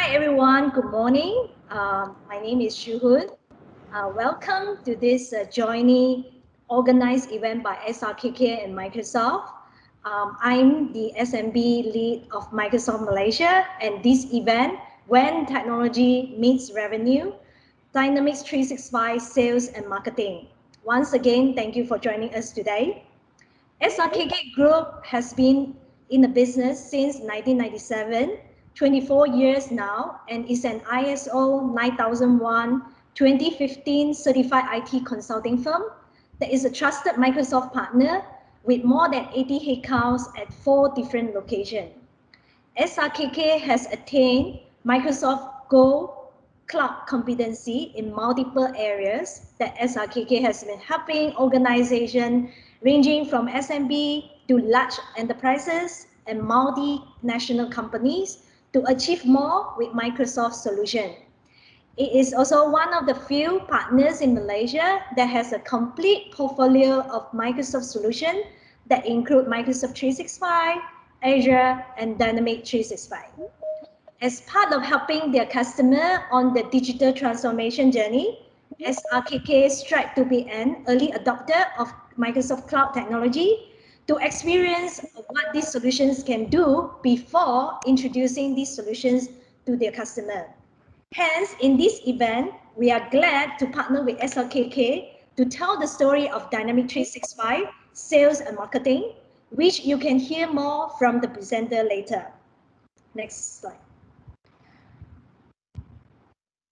Hi everyone, good morning. My name is Shu Hun. Welcome to this jointly organized event by SRKK and Microsoft. I'm the SMB lead of Microsoft Malaysia, and this event, When Technology Meets Revenue, Dynamics 365 Sales and Marketing. Once again, thank you for joining us today. SRKK Group has been in the business since 1997, 24 years now, and is an ISO 9001 2015 certified IT consulting firm that is a trusted Microsoft partner with more than 80 headcounts at 4 different locations. SRKK has attained Microsoft Go Cloud competency in multiple areas that SRKK has been helping organizations ranging from SMB to large enterprises and multinational companies to achieve more with Microsoft solution. It is also one of the few partners in Malaysia that has a complete portfolio of Microsoft solutions that include Microsoft 365, Azure, and Dynamics 365. As part of helping their customer on the digital transformation journey, SRKK strives to be an early adopter of Microsoft Cloud technology to experience what these solutions can do before introducing these solutions to their customer. Hence, in this event, we are glad to partner with SRKK to tell the story of Dynamics 365 sales and marketing, which you can hear more from the presenter later. Next slide.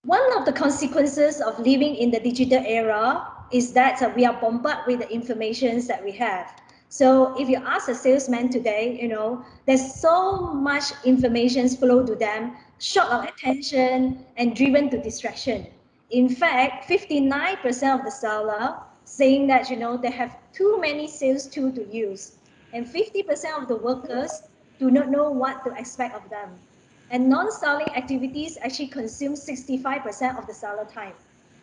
One of the consequences of living in the digital era is that we are bombarded with the information that we have. So if you ask a salesman today, there's so much information flow to them, short of attention and driven to distraction. In fact, 59% of the seller saying that, they have too many sales tools to use. And 50% of the workers do not know what to expect of them. And non-selling activities actually consume 65% of the seller time.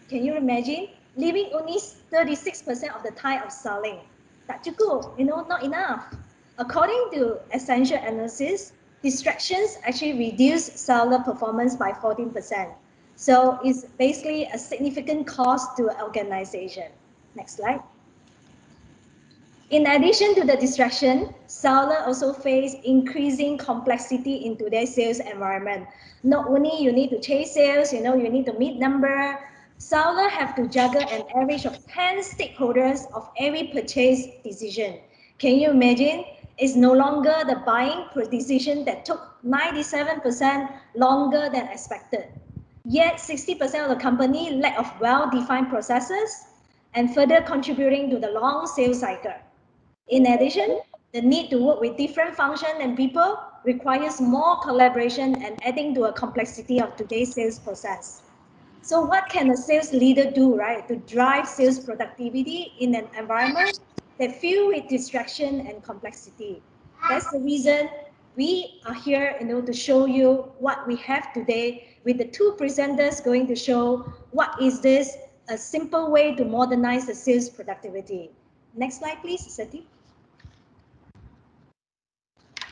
Can you imagine? Leaving only 36% of the time of selling. Tak cukup, not enough. According to Essential Analysis, distractions actually reduce seller performance by 14%. So it's basically a significant cost to an organization. Next slide. In addition to the distraction, sellers also face increasing complexity in today's sales environment. Not only you need to chase sales, you need to meet number. Sellers have to juggle an average of 10 stakeholders of every purchase decision. Can you imagine? It's no longer the buying decision that took 97% longer than expected. Yet 60% of the company lack of well-defined processes and further contributing to the long sales cycle. In addition, the need to work with different functions and people requires more collaboration and adding to a complexity of today's sales process. So what can a sales leader do, right, to drive sales productivity in an environment that filled with distraction and complexity? That's the reason we are here, to show you what we have today with the 2 presenters going to show what is this, a simple way to modernize the sales productivity. Next slide, please, Sati.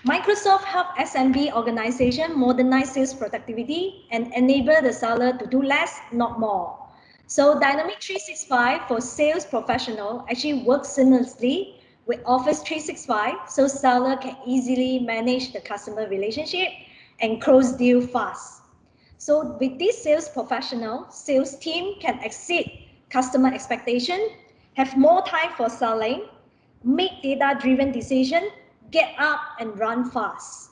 Microsoft helps SMB organization modernize sales productivity and enable the seller to do less, not more. So Dynamics 365 for sales professional actually works seamlessly with Office 365, so seller can easily manage the customer relationship and close deal fast. So with this sales professional, sales team can exceed customer expectation, have more time for selling, make data-driven decisions, get up and run fast.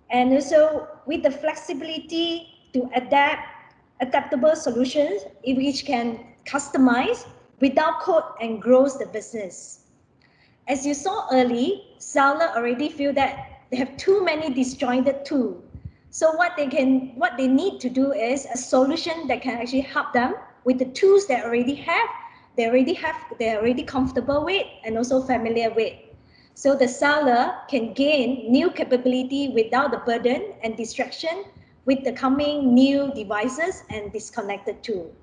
And also with the flexibility to adaptable solutions which can customize without code and grows the business. As you saw early, seller already feel that they have too many disjointed tools. So what they need to do is a solution that can actually help them with the tools they already have, they're already comfortable with and also familiar with. So the seller can gain new capability without the burden and distraction with the coming new devices and disconnected tool.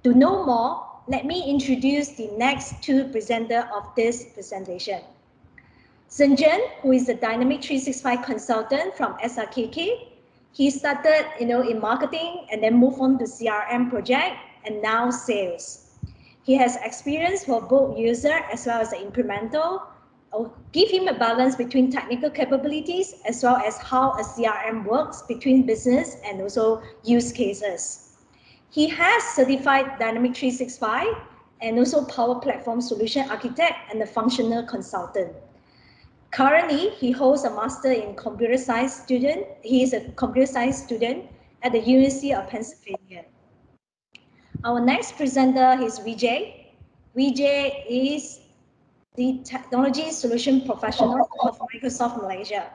To know more, let me introduce the next 2 presenters of this presentation. Zenjen, who is the Dynamics 365 consultant from SRKK. He started, in marketing and then moved on to CRM project and now sales. He has experience for both user as well as the implemental. Give him a balance between technical capabilities as well as how a CRM works between business and also use cases. He has certified Dynamic 365 and also Power Platform Solution Architect and a functional consultant. Currently, he holds a master in computer science student. He is a computer science student at the University of Pennsylvania. Our next presenter is Vijay. Vijay is the technology solution professional of Microsoft Malaysia.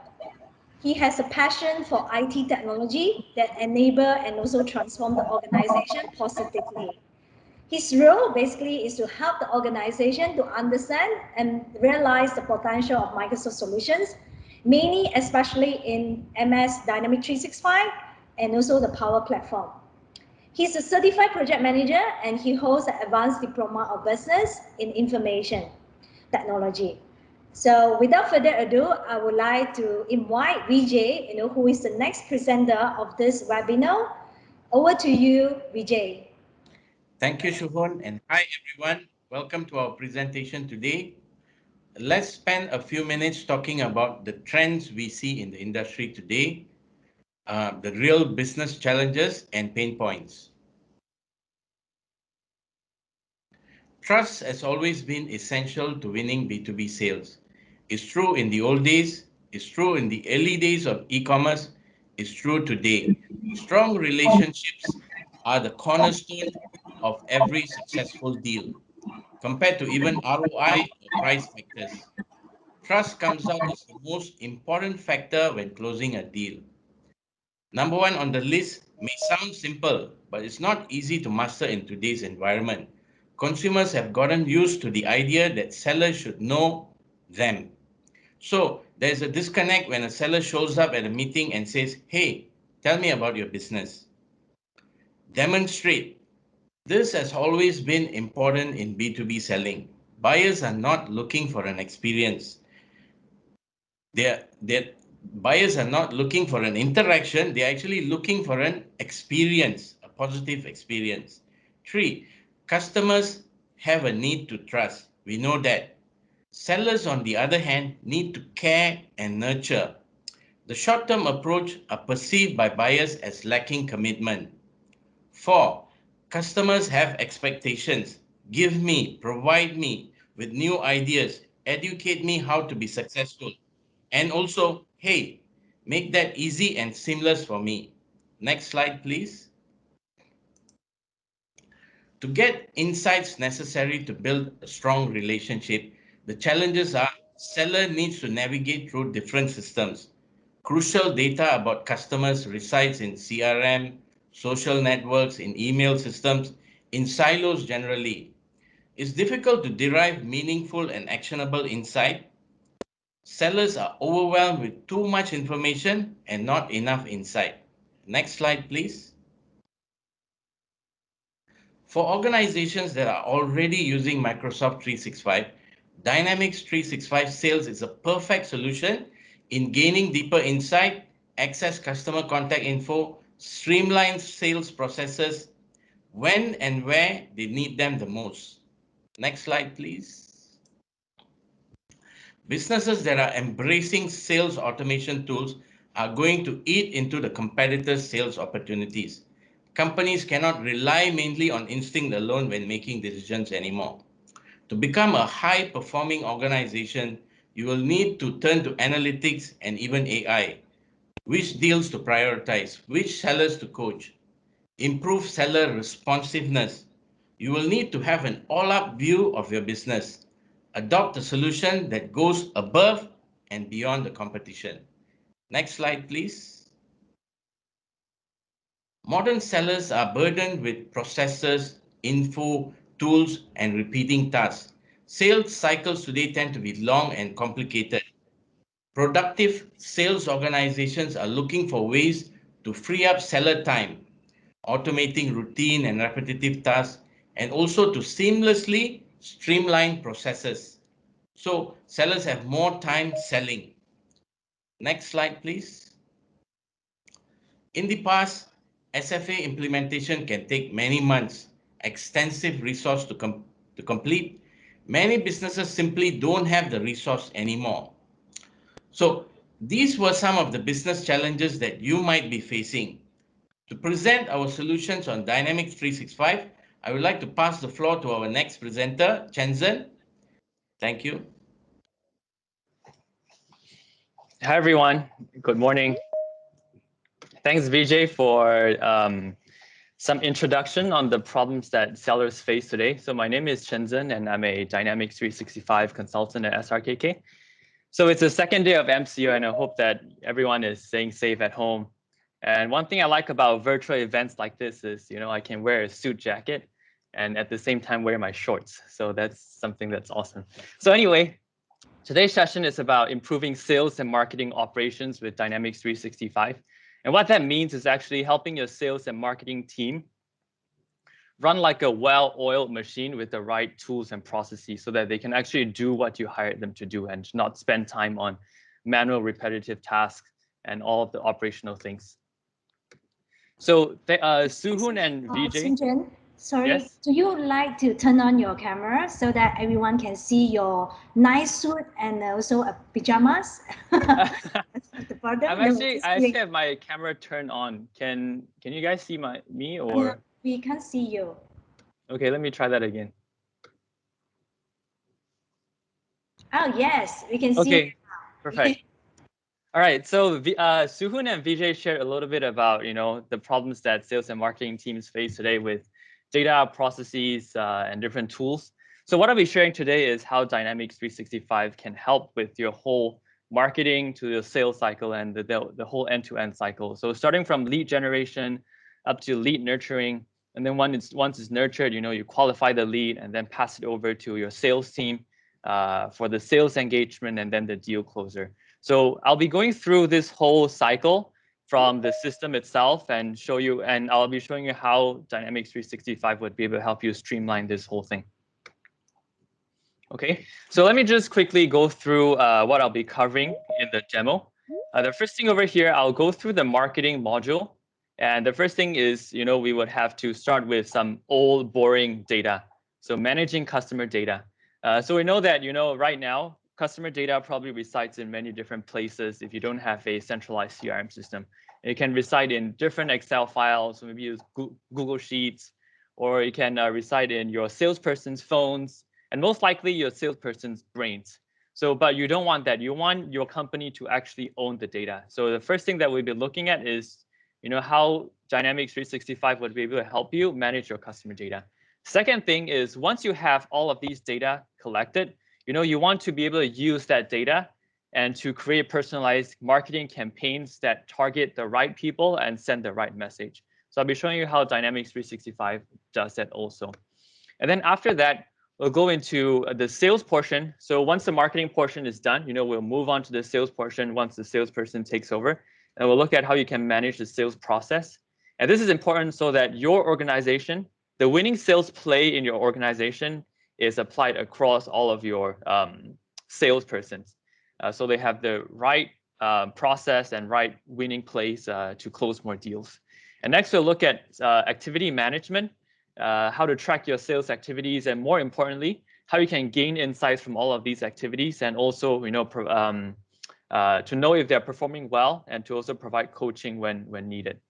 He has a passion for IT technology that enable and also transform the organization positively. His role basically is to help the organization to understand and realize the potential of Microsoft solutions, mainly especially in MS Dynamics 365 and also the Power Platform. He's a certified project manager and he holds an advanced diploma of business in information technology. So without further ado, I would like to invite Vijay, who is the next presenter of this webinar. Over to you, Vijay. Thank you, Shuhon, and hi everyone. Welcome to our presentation today. Let's spend a few minutes talking about the trends we see in the industry today, the real business challenges and pain points. Trust has always been essential to winning B2B sales. It's true in the old days, it's true in the early days of e-commerce, it's true today. Strong relationships are the cornerstone of every successful deal. Compared to even ROI or price factors, trust comes out as the most important factor when closing a deal. Number one on the list may sound simple, but it's not easy to master in today's environment. Consumers have gotten used to the idea that sellers should know them. So there's a disconnect when a seller shows up at a meeting and says, "Hey, tell me about your business." Demonstrate. This has always been important in B2B selling. Buyers are not looking for an experience. They're buyers are not looking for an interaction. They're actually looking for an experience, a positive experience. Three, customers have a need to trust. We know that. Sellers, on the other hand, need to care and nurture. The short-term approach are perceived by buyers as lacking commitment. Four, customers have expectations. Give me, provide me with new ideas, educate me how to be successful. And also, hey, make that easy and seamless for me. Next slide, please. To get insights necessary to build a strong relationship, the challenges are seller needs to navigate through different systems. Crucial data about customers resides in CRM, social networks, in email systems, in silos generally. It's difficult to derive meaningful and actionable insight. Sellers are overwhelmed with too much information and not enough insight. Next slide, please. For organizations that are already using Microsoft 365, Dynamics 365 Sales is a perfect solution in gaining deeper insight, access customer contact info, streamline sales processes when and where they need them the most. Next slide, please. Businesses that are embracing sales automation tools are going to eat into the competitors' sales opportunities. Companies cannot rely mainly on instinct alone when making decisions anymore. To become a high-performing organization, you will need to turn to analytics and even AI. Which deals to prioritize, which sellers to coach, improve seller responsiveness. You will need to have an all-up view of your business. Adopt a solution that goes above and beyond the competition. Next slide, please. Modern sellers are burdened with processes, info, tools, and repeating tasks. Sales cycles today tend to be long and complicated. Productive sales organizations are looking for ways to free up seller time, automating routine and repetitive tasks, and also to seamlessly streamline processes. So sellers have more time selling. Next slide, please. In the past, SFA implementation can take many months, extensive resource to complete. Many businesses simply don't have the resource anymore. So these were some of the business challenges that you might be facing. To present our solutions on Dynamics 365, I would like to pass the floor to our next presenter, Chenzen. Thank you. Hi, everyone. Good morning. Thanks, Vijay, for some introduction on the problems that sellers face today. So my name is Shenzhen, and I'm a Dynamics 365 consultant at SRKK. So it's the second day of MCO, and I hope that everyone is staying safe at home. And one thing I like about virtual events like this is, I can wear a suit jacket and at the same time wear my shorts. So that's something that's awesome. So anyway, today's session is about improving sales and marketing operations with Dynamics 365. And what that means is actually helping your sales and marketing team run like a well-oiled machine with the right tools and processes so that they can actually do what you hired them to do and not spend time on manual repetitive tasks and all of the operational things. So Suhun and Vijay. Sinjin, sorry, Yes. do you like to turn on your camera so that everyone can see your nice suit and also pajamas? The pardon? I'm No, actually just I actually kidding. have my camera turned on. Can you guys see me Yeah, or we can't see you. okay, let me try that again. Oh, yes, we can see Okay, you now. perfect. All right, so Suhun and Vijay shared a little bit about the problems that sales and marketing teams face today with data processes and different tools. So what I'll be sharing today is how Dynamics 365 can help with your whole marketing to the sales cycle and the whole end-to-end cycle. So starting from lead generation up to lead nurturing, and then once it's nurtured, you qualify the lead and then pass it over to your sales team for the sales engagement and then the deal closer. So I'll be going through this whole cycle from the system itself and I'll be showing you how Dynamics 365 would be able to help you streamline this whole thing. Okay, so let me just quickly go through what I'll be covering in the demo. The first thing over here, I'll go through the marketing module. And the first thing is, we would have to start with some old boring data. So managing customer data. So we know that, right now, customer data probably resides in many different places if you don't have a centralized CRM system. It can reside in different Excel files, so maybe use Google Sheets, or it can reside in your salesperson's phones, and most likely your salesperson's brains. So, but you don't want that. You want your company to actually own the data. So the first thing that we'll be looking at is, how Dynamics 365 would be able to help you manage your customer data. Second thing is once you have all of these data collected, you want to be able to use that data and to create personalized marketing campaigns that target the right people and send the right message. So I'll be showing you how Dynamics 365 does that also. And then after that, we'll go into the sales portion. So once the marketing portion is done, we'll move on to the sales portion once the salesperson takes over. And we'll look at how you can manage the sales process. And this is important so that your organization, the winning sales play in your organization is applied across all of your salespersons. So they have the right process and right winning plays to close more deals. And next, we'll look at activity management. How to track your sales activities, and more importantly, how you can gain insights from all of these activities, and also to know if they're performing well, and to also provide coaching when needed.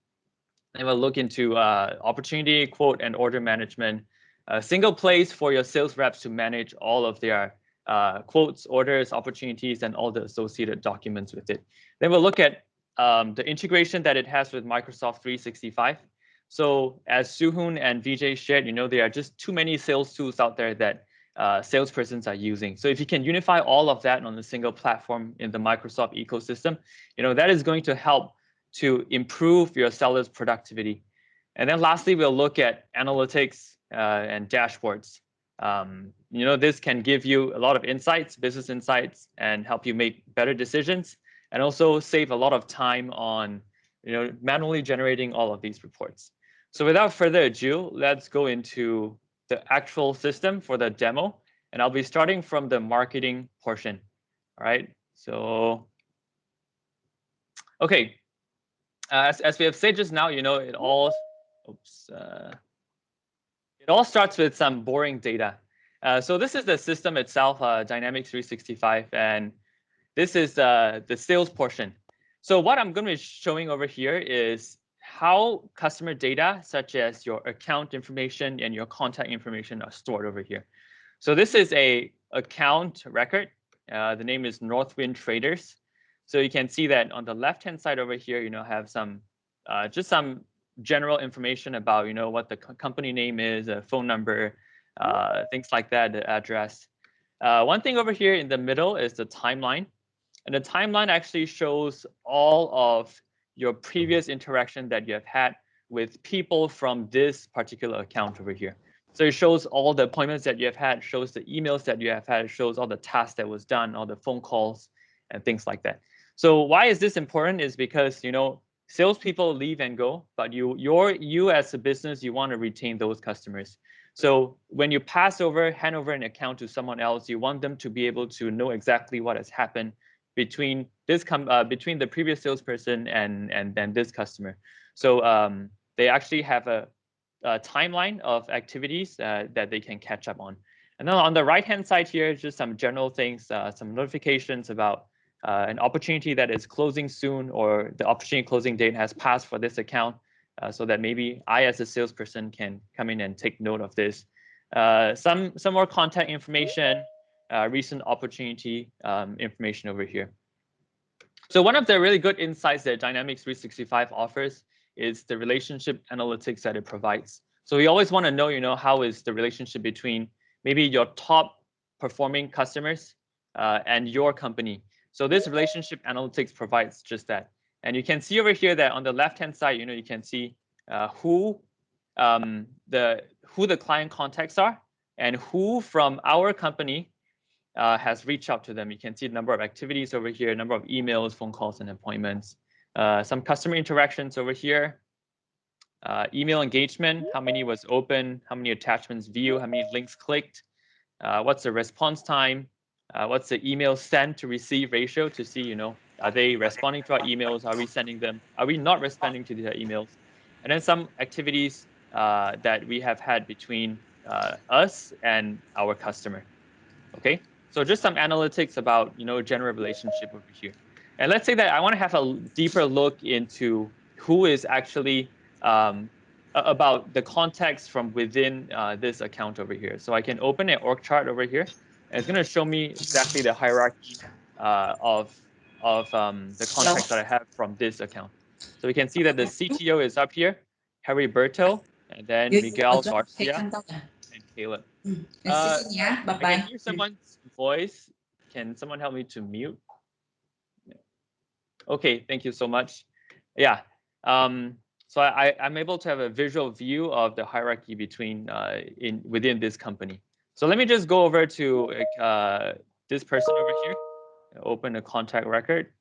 And we'll look into opportunity, quote, and order management, a single place for your sales reps to manage all of their quotes, orders, opportunities, and all the associated documents with it. Then we'll look at the integration that it has with Microsoft 365. So as Suhun and Vijay shared, there are just too many sales tools out there that salespersons are using. So if you can unify all of that on a single platform in the Microsoft ecosystem, that is going to help to improve your sellers' productivity. And then lastly, we'll look at analytics and dashboards. This can give you a lot of insights, business insights, and help you make better decisions, and also save a lot of time on manually generating all of these reports. So without further ado, let's go into the actual system for the demo. And I'll be starting from the marketing portion. All right. So, okay. As we have said just now, it all starts with some boring data. So this is the system itself, Dynamics 365, and this is the sales portion. So what I'm going to be showing over here is how customer data, such as your account information and your contact information, are stored over here. So this is a account record. The name is Northwind Traders. So you can see that on the left-hand side over here, have some just some general information about what the company name is, a phone number, things like that, the address. One thing over here in the middle is the timeline. And the timeline actually shows all of your previous interaction that you have had with people from this particular account over here. So it shows all the appointments that you have had, shows the emails that you have had, shows all the tasks that was done, all the phone calls and things like that. So why is this important is because, salespeople leave and go, but you as a business, you want to retain those customers. So when you hand over an account to someone else, you want them to be able to know exactly what has happened between between the previous salesperson and then this customer. So they actually have a timeline of activities that they can catch up on. And then on the right-hand side here, just some general things, some notifications about an opportunity that is closing soon, or the opportunity closing date has passed for this account, so that maybe I, as a salesperson, can come in and take note of this. Some more contact information, recent opportunity information over here. So one of the really good insights that Dynamics 365 offers is the relationship analytics that it provides. So we always want to know, how is the relationship between maybe your top performing customers and your company. So this relationship analytics provides just that. And you can see over here that on the left-hand side, you can see who the client contacts are and who from our company has reached out to them. You can see the number of activities over here, number of emails, phone calls, and appointments. Some customer interactions over here. Email engagement, how many was open, how many attachments viewed, how many links clicked, what's the response time, what's the email sent to receive ratio to see, are they responding to our emails? Are we sending them? Are we not responding to their emails? And then some activities that we have had between us and our customer. Okay, so just some analytics about, general relationship over here. And let's say that I want to have a deeper look into who is actually about the context from within this account over here. So I can open an org chart over here, and it's going to show me exactly the hierarchy of the context that I have from this account. So we can see that the CTO is up here, Harry Berto, and then Miguel Garcia, and Caleb. I can hear someone's voice. Can someone help me to mute? Okay, thank you so much. Yeah. So I'm able to have a visual view of the hierarchy within this company. So let me just go over to this person over here. Open a contact record.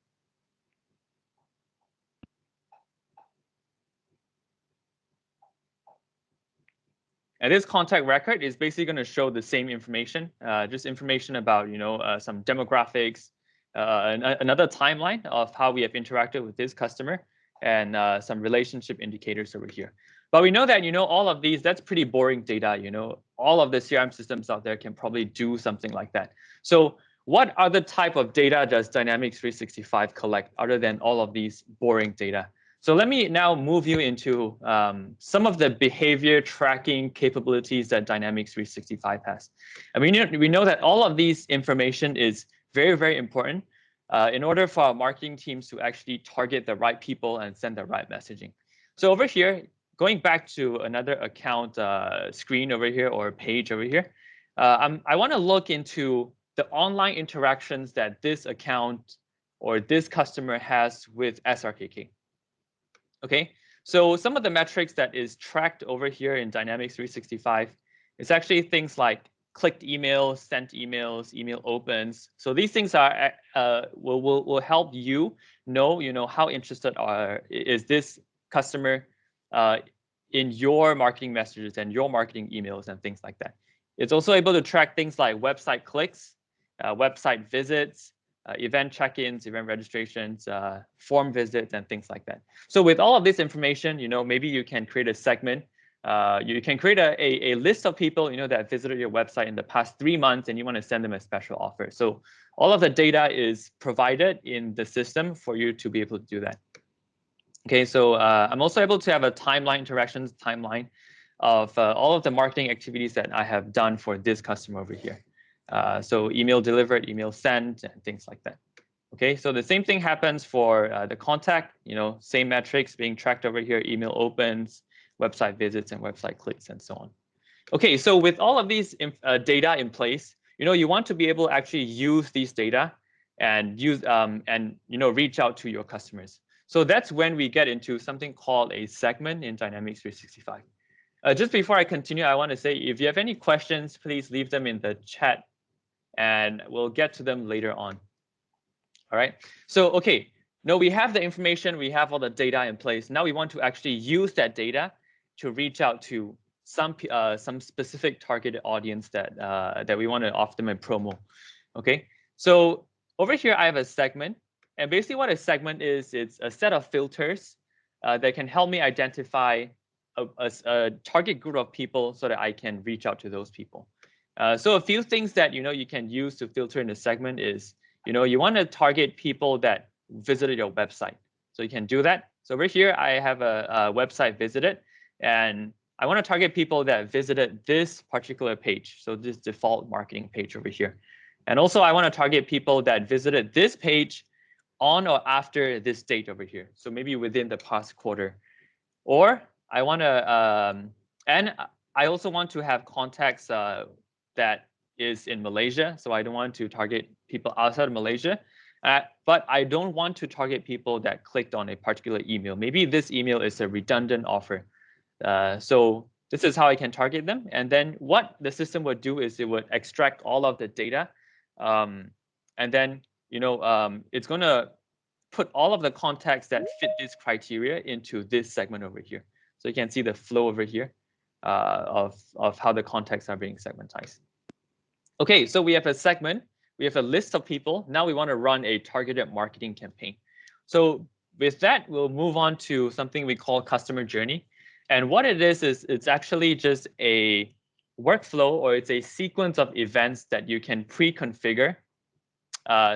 And this contact record is basically going to show the same information, just information about some demographics, another timeline of how we have interacted with this customer, and some relationship indicators over here. But we know that all of these, that's pretty boring data. All of the CRM systems out there can probably do something like that. So what other type of data does Dynamics 365 collect other than all of these boring data? So let me now move you into some of the behavior tracking capabilities that Dynamics 365 has. And we know that all of these information is very, very important in order for our marketing teams to actually target the right people and send the right messaging. So over here, going back to another account screen over here, or page over here, I want to look into the online interactions that this account or this customer has with SRKK. Okay, so some of the metrics that is tracked over here in Dynamics 365 is actually things like clicked emails, sent emails, email opens. So these things are will help you know how interested is this customer in your marketing messages and your marketing emails and things like that. It's also able to track things like website clicks, website visits, event check-ins, event registrations, form visits, and things like that. So with all of this information, maybe you can create a segment. You can create a list of people, that visited your website in the past 3 months, and you want to send them a special offer. So all of the data is provided in the system for you to be able to do that. Okay, so I'm also able to have a timeline, interactions timeline of all of the marketing activities that I have done for this customer over here. So email delivered, email sent, and things like that. Okay, so the same thing happens for the contact, same metrics being tracked over here, email opens, website visits, and website clicks, and so on. Okay, so with all of these data in place, you want to be able to actually use these data and use reach out to your customers. So that's when we get into something called a segment in Dynamics 365. Just before I continue, I want to say if you have any questions, please leave them in the chat and we'll get to them later on. All right, so okay, now we have the information, we have all the data in place. Now we want to actually use that data to reach out to some specific targeted audience that we want to offer them a promo. Okay, so over here I have a segment, and basically what a segment is, it's a set of filters that can help me identify a target group of people so that I can reach out to those people. So a few things that you can use to filter in a segment is you want to target people that visited your website. So you can do that. So over here I have a website visited, and I want to target people that visited this particular page. So this default marketing page over here. And also I want to target people that visited this page on or after this date over here. So maybe within the past quarter. Or I want to, and I also want to have contacts that is in Malaysia. So I don't want to target people outside of Malaysia. But I don't want to target people that clicked on a particular email. Maybe this email is a redundant offer. So this is how I can target them. And then what the system would do is it would extract all of the data. And then, it's going to put all of the contacts that fit this criteria into this segment over here. So you can see the flow over here of how the contacts are being segmentized. Okay, so we have a segment. We have a list of people. Now we want to run a targeted marketing campaign. So with that, we'll move on to something we call customer journey. And what it is it's actually just a workflow, or it's a sequence of events that you can pre-configure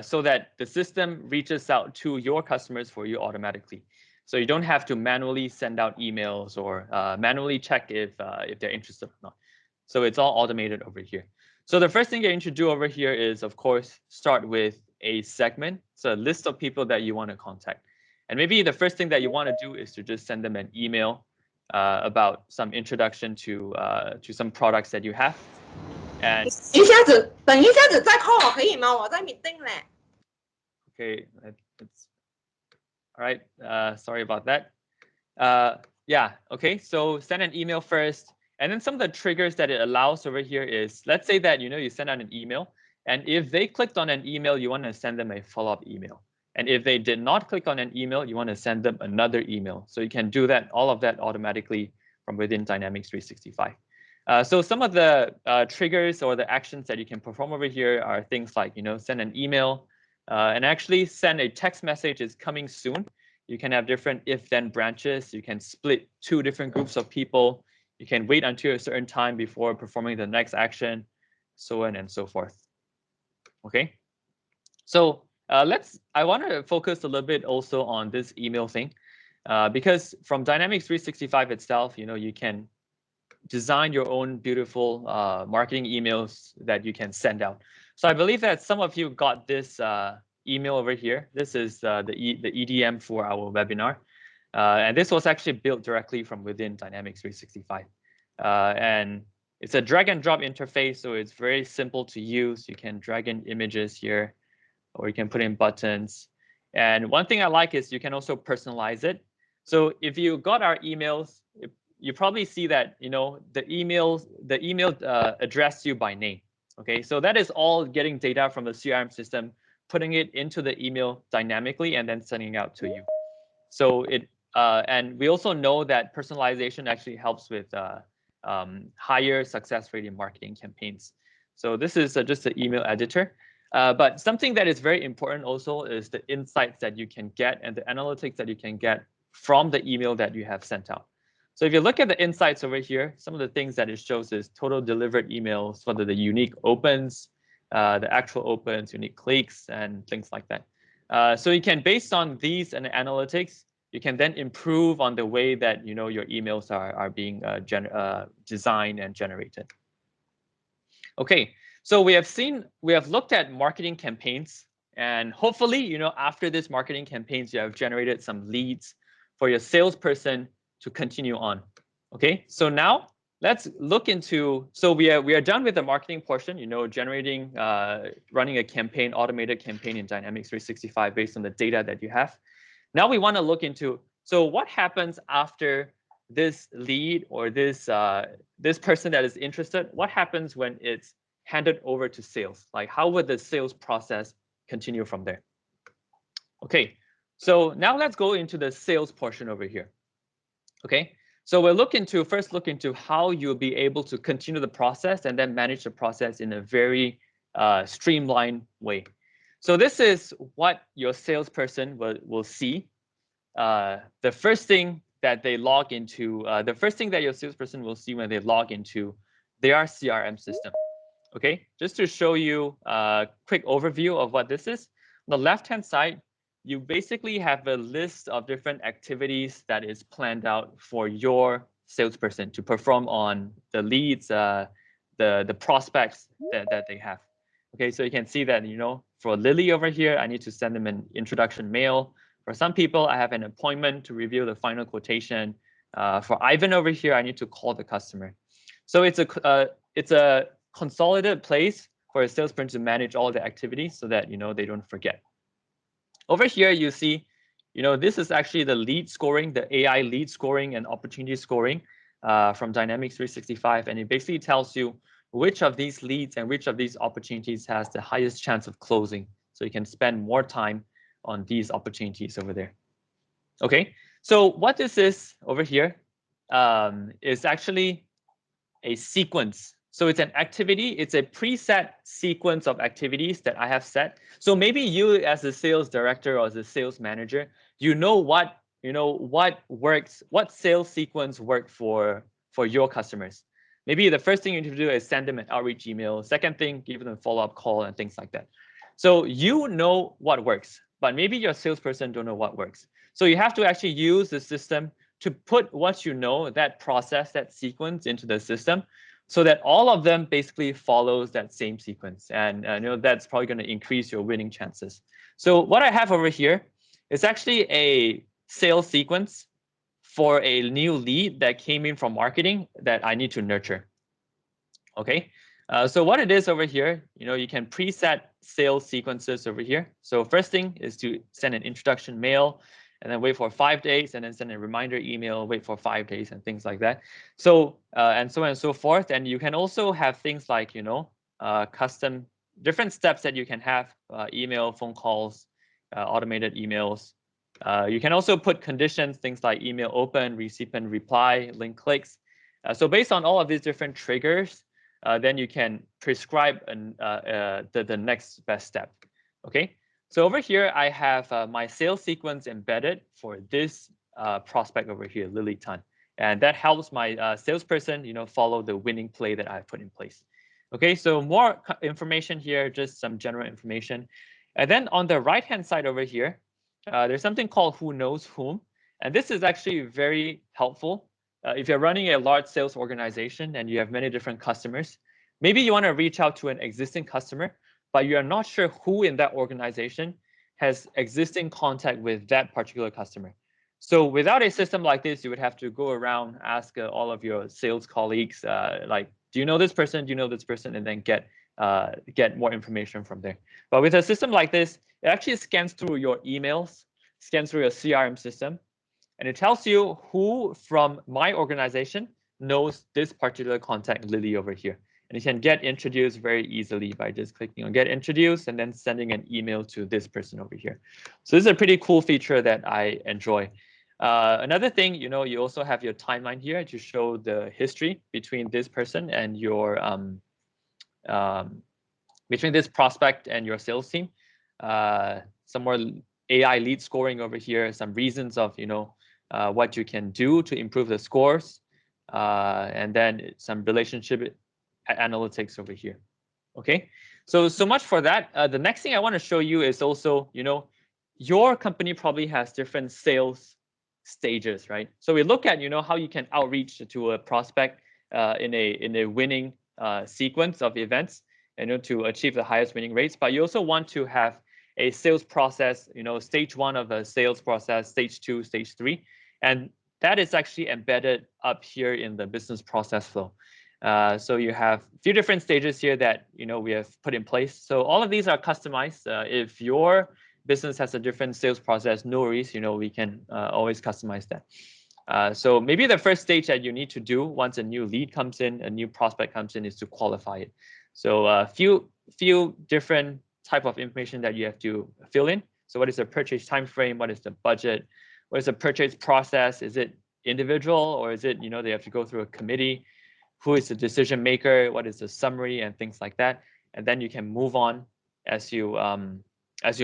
so that the system reaches out to your customers for you automatically. So you don't have to manually send out emails or manually check if they're interested or not. So it's all automated over here. So the first thing you need to do over here is, of course, start with a segment. So a list of people that you want to contact. And maybe the first thing that you want to do is to just send them an email about some introduction to some products that you have. And 等一下子再 call 我可以吗？我在 meeting 咧。 Okay, it's all right. Sorry about that. Yeah, okay, so send an email first. And then some of the triggers that it allows over here is, let's say that you send out an email, and if they clicked on an email, you want to send them a follow-up email. And if they did not click on an email, you want to send them another email. So you can do that, all of that automatically from within Dynamics 365. So some of the triggers or the actions that you can perform over here are things like, send an email and actually send a text message is coming soon. You can have different if-then branches. You can split 2 different groups of people. You can wait until a certain time before performing the next action, so on and so forth. Okay, so I want to focus a little bit also on this email thing, because from Dynamics 365 itself, you can design your own beautiful marketing emails that you can send out. So I believe that some of you got this email over here. This is the EDM for our webinar. And this was actually built directly from within Dynamics 365. And it's a drag and drop interface, so it's very simple to use. You can drag in images here, or you can put in buttons. And one thing I like is you can also personalize it. So if you got our emails, you probably see that the email addressed you by name. Okay, so that is all getting data from the CRM system, putting it into the email dynamically, and then sending it out to you. So and we also know that personalization actually helps with higher success rate in marketing campaigns. So this is just the email editor. But something that is very important also is the insights that you can get and the analytics that you can get from the email that you have sent out. So if you look at the insights over here, some of the things that it shows is total delivered emails, whether the unique opens, the actual opens, unique clicks, and things like that. So you can, based on these and the analytics, you can then improve on the way that your emails are being designed and generated. Okay, so we have looked at marketing campaigns, and hopefully, after this marketing campaigns, you have generated some leads for your salesperson to continue on. Okay, so now let's look into, so we are done with the marketing portion, generating, running a campaign, automated campaign in Dynamics 365 based on the data that you have. Now we want to look into, so what happens after this lead or this person that is interested, what happens when it's handed over to sales? Like, how would the sales process continue from there? Okay, so now let's go into the sales portion over here. Okay, so we'll first look into how you'll be able to continue the process and then manage the process in a very streamlined way. So this is what your salesperson will see. The first thing that they log into, the first thing that your salesperson will see when they log into their CRM system. Okay, just to show you a quick overview of what this is. On the left-hand side, you basically have a list of different activities that is planned out for your salesperson to perform on the leads, the prospects that they have. Okay, so you can see that, for Lily over here, I need to send them an introduction mail. For some people, I have an appointment to review the final quotation. For Ivan over here, I need to call the customer. So it's a consolidated place for a salesperson to manage all the activities so that they don't forget. Over here, you see, this is actually the lead scoring, the AI lead scoring and opportunity scoring from Dynamics 365, and it basically tells you which of these leads and which of these opportunities has the highest chance of closing, so you can spend more time on these opportunities over there. Okay, so what this is over here is actually a sequence. So it's an activity, it's a preset sequence of activities that I have set. So maybe you as a sales director or as a sales manager, what works, what sales sequence worked for your customers. Maybe the first thing you need to do is send them an outreach email. Second thing, give them a follow-up call and things like that. So you know what works, but maybe your salesperson don't know what works. So you have to actually use the system to put what that process, that sequence into the system, so that all of them basically follows that same sequence. And that's probably going to increase your winning chances. So what I have over here is actually a sales sequence for a new lead that came in from marketing that I need to nurture. Okay, so what it is over here, you can preset sales sequences over here. So first thing is to send an introduction mail, and then wait for 5 days, and then send a reminder email, wait for 5 days, and things like that. So and so on and so forth. And you can also have things like custom different steps that you can have: email, phone calls, automated emails. You can also put conditions, things like email open, recipient reply, link clicks. So based on all of these different triggers, then you can prescribe the next best step. Okay, so over here I have my sales sequence embedded for this prospect over here, Lily Tan, and that helps my salesperson, follow the winning play that I've put in place. Okay, so more information here, just some general information, and then on the right-hand side over here, there's something called Who Knows Whom, and this is actually very helpful. If you're running a large sales organization and you have many different customers, maybe you want to reach out to an existing customer, but you're not sure who in that organization has existing contact with that particular customer. So without a system like this, you would have to go around, ask all of your sales colleagues, like, do you know this person? Do you know this person? And then get more information from there. But with a system like this, it actually scans through your emails, scans through your CRM system, and it tells you who from my organization knows this particular contact, Lily over here. And you can get introduced very easily by just clicking on get introduced and then sending an email to this person over here. So this is a pretty cool feature that I enjoy. Another thing, you also have your timeline here to show the history between this person and your between this prospect and your sales team. Some more AI lead scoring over here, some reasons of, what you can do to improve the scores, and then some relationship analytics over here. Okay, so much for that. The next thing I want to show you is also, your company probably has different sales stages, right? So we look at, how you can outreach to a prospect in a winning sequence of events, to achieve the highest winning rates. But you also want to have a sales process, stage 1 of a sales process, stage 2, stage 3, and that is actually embedded up here in the business process flow. So you have a few different stages here that we have put in place. So all of these are customized. If your business has a different sales process, no worries, we can always customize that. So maybe the first stage that you need to do once a new lead comes in, a new prospect comes in, is to qualify it. So a few different type of information that you have to fill in. So what is the purchase time frame? What is the budget? What is the purchase process? Is it individual, or is it, they have to go through a committee? Who is the decision maker? What is the summary and things like that? And then you can move on as you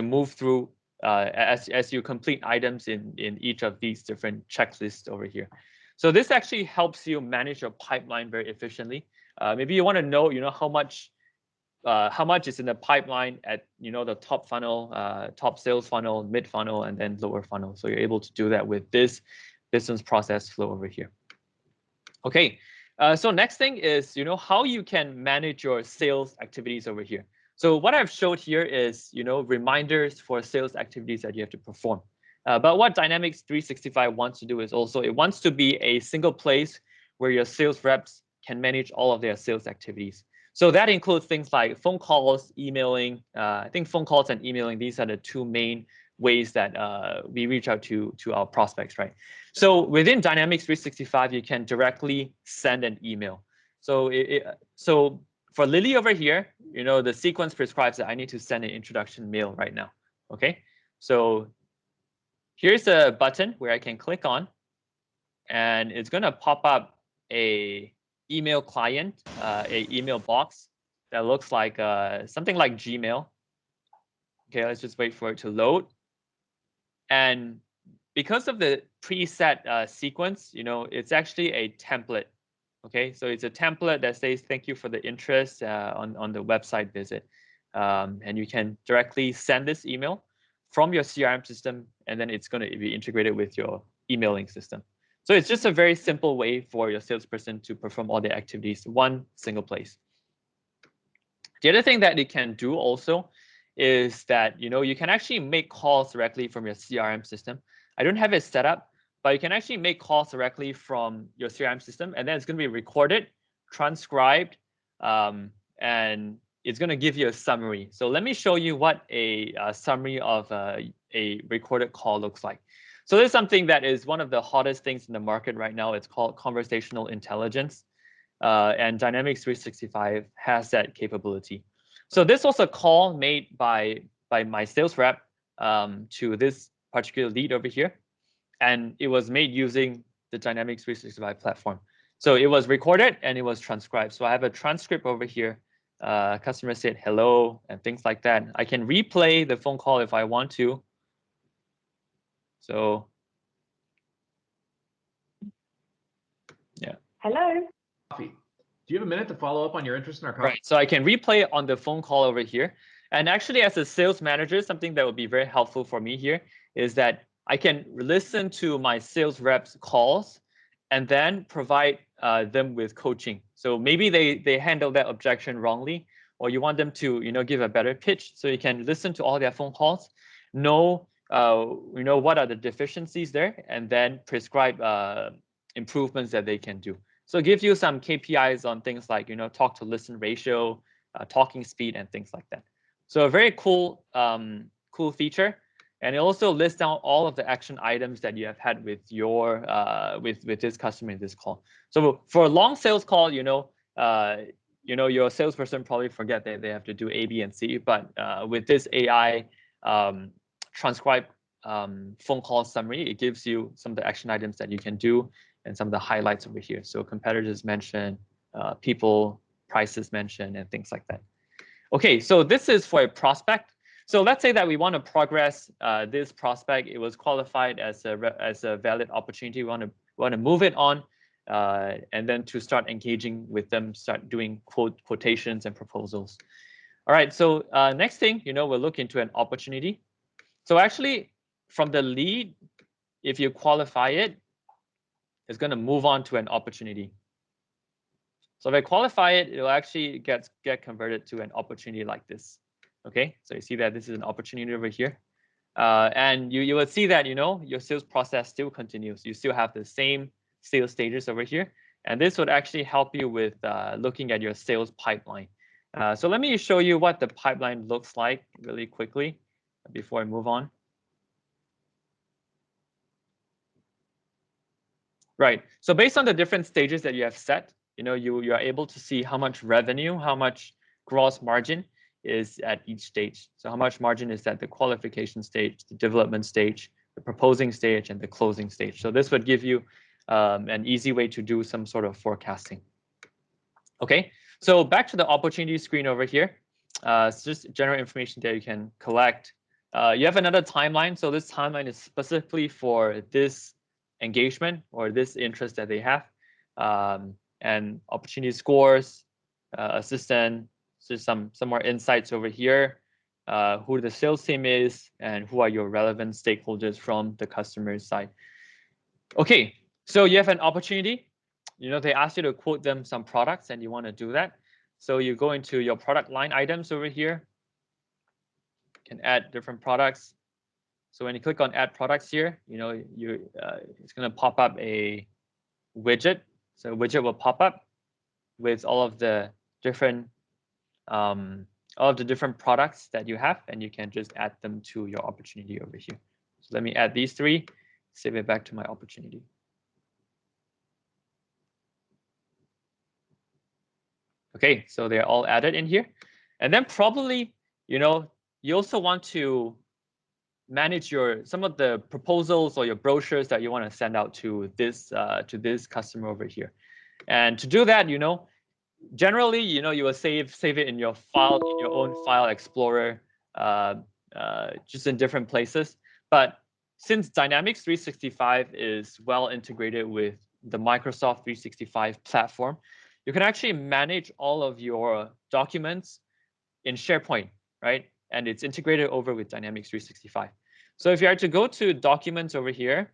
move through, as you complete items in each of these different checklists over here. So this actually helps you manage your pipeline very efficiently. Maybe you want to know, how much is in the pipeline at, the top funnel, top sales funnel, mid funnel, and then lower funnel. So you're able to do that with this business process flow over here. Okay. So next thing is, how you can manage your sales activities over here. So what I've showed here is, reminders for sales activities that you have to perform. But what Dynamics 365 wants to do is also, it wants to be a single place where your sales reps can manage all of their sales activities. So that includes things like phone calls, emailing. I think phone calls and emailing, these are the two main ways that we reach out to our prospects, right? So within Dynamics 365, you can directly send an email. So so for Lily over here, the sequence prescribes that I need to send an introduction mail right now. Okay, so here's a button where I can click on, and it's going to pop up a email client, a email box that looks like something like Gmail. Okay, let's just wait for it to load. And because of the preset sequence, it's actually a template. Okay, so it's a template that says thank you for the interest on the website visit. And you can directly send this email from your CRM system, and then it's going to be integrated with your emailing system. So it's just a very simple way for your salesperson to perform all their activities in one single place. The other thing that it can do also is that, you can actually make calls directly from your CRM system. I don't have it set up, but you can actually make calls directly from your CRM system, and then it's going to be recorded, transcribed, and it's going to give you a summary. So let me show you what a summary of a recorded call looks like. So there's something that is one of the hottest things in the market right now. It's called Conversational Intelligence, and Dynamics 365 has that capability. So this was a call made by my sales rep to this particular lead over here, and it was made using the Dynamics 365 platform. So it was recorded and it was transcribed. So I have a transcript over here. Customer said hello and things like that. I can replay the phone call if I want to. So yeah. Hello. Do you have a minute to follow up on your interest in our company? Right. So I can replay on the phone call over here. And actually, as a sales manager, something that would be very helpful for me here is that I can listen to my sales reps' calls and then provide them with coaching. So maybe they handle that objection wrongly, or you want them to give a better pitch. So you can listen to all their phone calls, know what are the deficiencies there, and then prescribe improvements that they can do. So it gives you some KPIs on things like talk to listen ratio, talking speed, and things like that. So a very cool feature. And it also lists down all of the action items that you have had with your with this customer in this call. So for a long sales call, your salesperson probably forget that they have to do A, B, and C. But with this AI transcribe phone call summary, it gives you some of the action items that you can do and some of the highlights over here. So competitors mentioned, people, prices mentioned, and things like that. Okay, so this is for a prospect. So let's say that we want to progress this prospect. It was qualified as a valid opportunity. We want to move it on, and then to start engaging with them, start doing quotations and proposals. All right. So next thing, we'll look into an opportunity. So actually, from the lead, if you qualify it, it's going to move on to an opportunity. So if I qualify it, it'll actually get converted to an opportunity like this. Okay, so you see that this is an opportunity over here. And you will see that, your sales process still continues. You still have the same sales stages over here. And this would actually help you with looking at your sales pipeline. So let me show you what the pipeline looks like really quickly before I move on. Right. So based on the different stages that you have set, you are able to see how much revenue, how much gross margin is at each stage. So how much margin is at the qualification stage, the development stage, the proposing stage, and the closing stage. So this would give you an easy way to do some sort of forecasting. Okay, so back to the opportunity screen over here. It's just general information that you can collect. You have another timeline. So this timeline is specifically for this engagement or this interest that they have, and opportunity scores, assistant, so some more insights over here, who the sales team is, and who are your relevant stakeholders from the customer's side. Okay, so you have an opportunity. They ask you to quote them some products, and you want to do that. So you go into your product line items over here. You can add different products. So when you click on add products here, it's going to pop up a widget. So a widget will pop up with all of the different products that you have, and you can just add them to your opportunity over here. So let me add these three, save it back to my opportunity. Okay, so they're all added in here. And then probably, you also want to manage some of the proposals or your brochures that you want to send out to this customer over here. And to do that, generally, you will save it in your file, in your own file explorer, just in different places. But since Dynamics 365 is well integrated with the Microsoft 365 platform, you can actually manage all of your documents in SharePoint, right? And it's integrated over with Dynamics 365. So if you are to go to documents over here,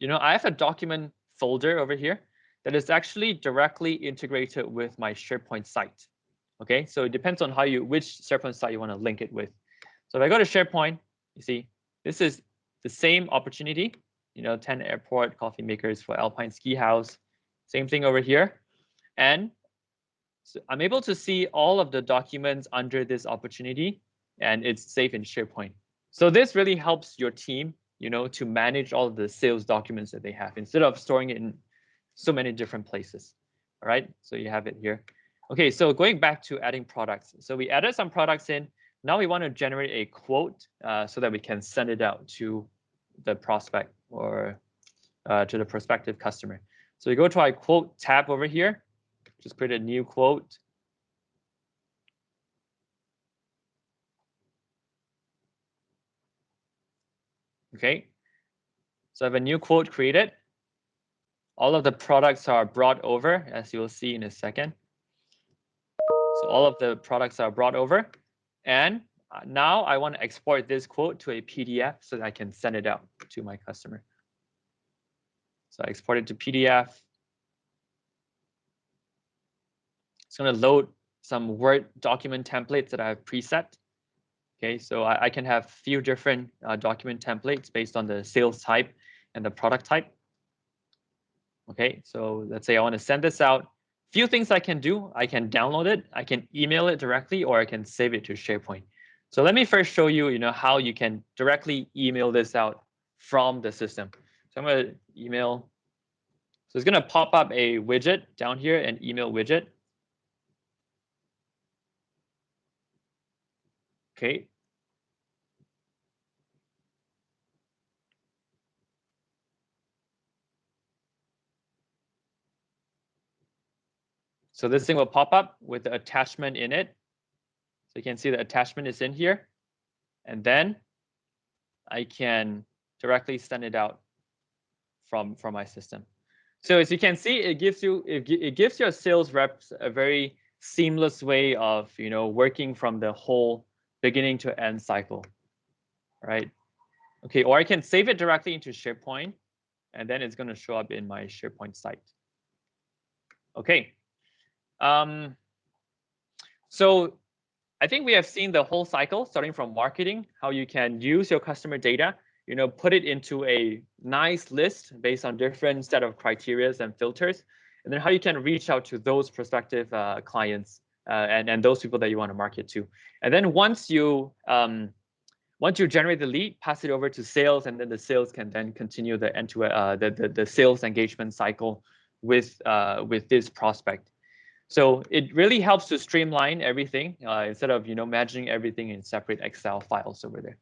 I have a document folder over here that is actually directly integrated with my SharePoint site. Okay, so it depends on which SharePoint site you want to link it with. So if I go to SharePoint, you see, this is the same opportunity, 10 airport coffee makers for Alpine Ski House. Same thing over here. And so I'm able to see all of the documents under this opportunity, and it's safe in SharePoint. So this really helps your team, to manage all of the sales documents that they have instead of storing it in so many different places. All right, so you have it here. Okay, so going back to adding products. So we added some products in. Now we want to generate a quote so that we can send it out to the prospect or to the prospective customer. So we go to our quote tab over here. Just create a new quote. Okay, so I have a new quote created. All of the products are brought over, as you'll see in a second. So all of the products are brought over. And now I want to export this quote to a PDF so that I can send it out to my customer. So I export it to PDF. It's going to load some Word document templates that I have preset. Okay, so I can have a few different document templates based on the sales type and the product type. Okay, so let's say I want to send this out. Few things I can do. I can download it, I can email it directly, or I can save it to SharePoint. So let me first show you, how you can directly email this out from the system. So I'm going to email. So it's going to pop up a widget down here, an email widget. Okay. So this thing will pop up with the attachment in it. So you can see the attachment is in here, and then I can directly send it out from my system. So as you can see, it gives your sales reps a very seamless way of working from the whole beginning to end cycle, right? Okay, or I can save it directly into SharePoint, and then it's going to show up in my SharePoint site. Okay. So I think we have seen the whole cycle, starting from marketing, how you can use your customer data, put it into a nice list based on different set of criteria and filters, and then how you can reach out to those prospective clients and those people that you want to market to. And then once you generate the lead, pass it over to sales, and then the sales can then continue the the sales engagement cycle with this prospect. So it really helps to streamline everything instead of managing everything in separate Excel files over there.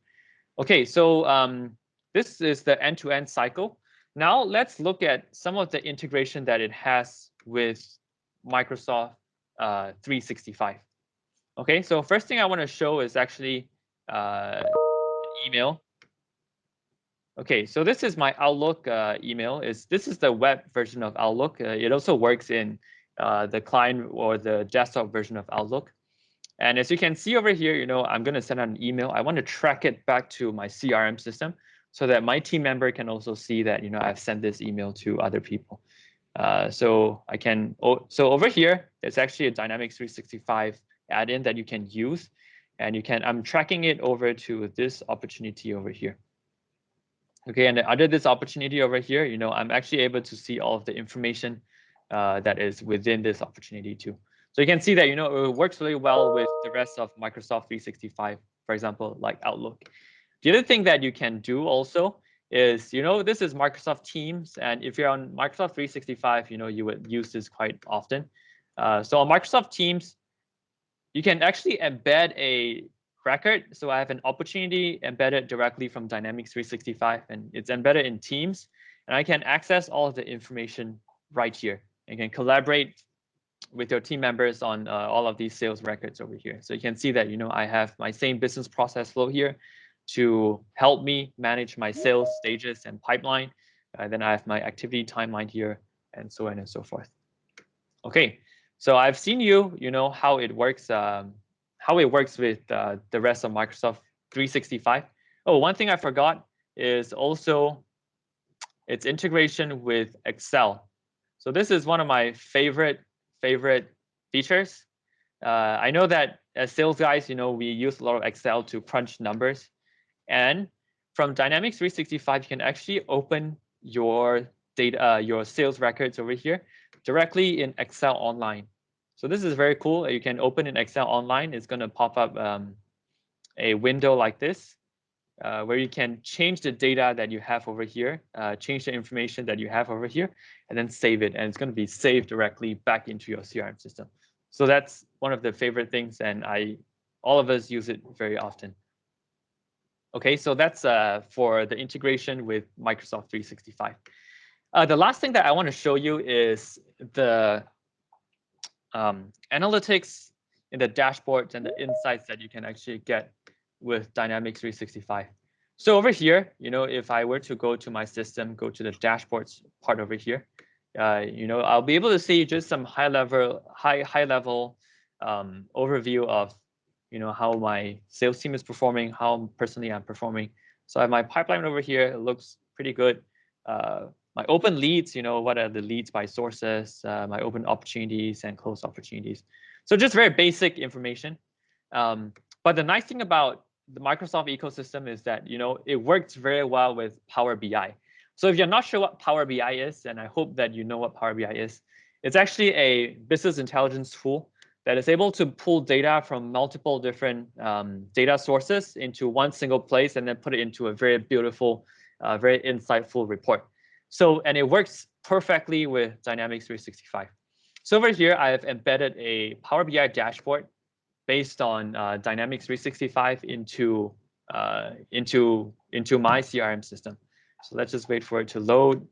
Okay, so this is the end-to-end cycle. Now let's look at some of the integration that it has with Microsoft 365. Okay, so first thing I want to show is actually email. Okay, so this is my Outlook email. This is the web version of Outlook. It also works in the client or the desktop version of Outlook. And as you can see over here, I'm going to send out an email. I want to track it back to my CRM system so that my team member can also see that I've sent this email to other people. So over here, it's actually a Dynamics 365 add-in that you can use, and I'm tracking it over to this opportunity over here. Okay, and under this opportunity over here, I'm actually able to see all of the information that is within this opportunity too. So you can see that, it works really well with the rest of Microsoft 365, for example, like Outlook. The other thing that you can do also is, this is Microsoft Teams. And if you're on Microsoft 365, you would use this quite often. So on Microsoft Teams, you can actually embed a record. So I have an opportunity embedded directly from Dynamics 365, and it's embedded in Teams. And I can access all of the information right here. You can collaborate with your team members on all of these sales records over here. So you can see that, I have my same business process flow here to help me manage my sales stages and pipeline. Then I have my activity timeline here, and so on and so forth. Okay, so I've seen how it works with the rest of Microsoft 365. Oh, one thing I forgot is also its integration with Excel. So this is one of my favorite features. I know that as sales guys, we use a lot of Excel to crunch numbers. And from Dynamics 365, you can actually open your data, your sales records over here directly in Excel Online. So this is very cool. You can open in Excel Online. It's going to pop up a window like this, where you can change the data that you have over here, change the information that you have over here, and then save it. And it's going to be saved directly back into your CRM system. So that's one of the favorite things, and all of us use it very often. Okay, so that's for the integration with Microsoft 365. The last thing that I want to show you is the analytics in the dashboards and the insights that you can actually get with Dynamics 365. So over here, if I were to go to my system, go to the dashboards part over here, I'll be able to see just some high level overview of how my sales team is performing, how personally I'm performing. So I have my pipeline over here. It looks pretty good. My open leads, what are the leads by sources, my open opportunities and closed opportunities. So just very basic information. But the nice thing about the Microsoft ecosystem is that, it works very well with Power BI. So if you're not sure what Power BI is, and I hope that you know what Power BI is, it's actually a business intelligence tool that is able to pull data from multiple different data sources into one single place and then put it into a very beautiful, very insightful report. So, and it works perfectly with Dynamics 365. So over here, I have embedded a Power BI dashboard based on Dynamics 365 into my CRM system. So let's just wait for it to load.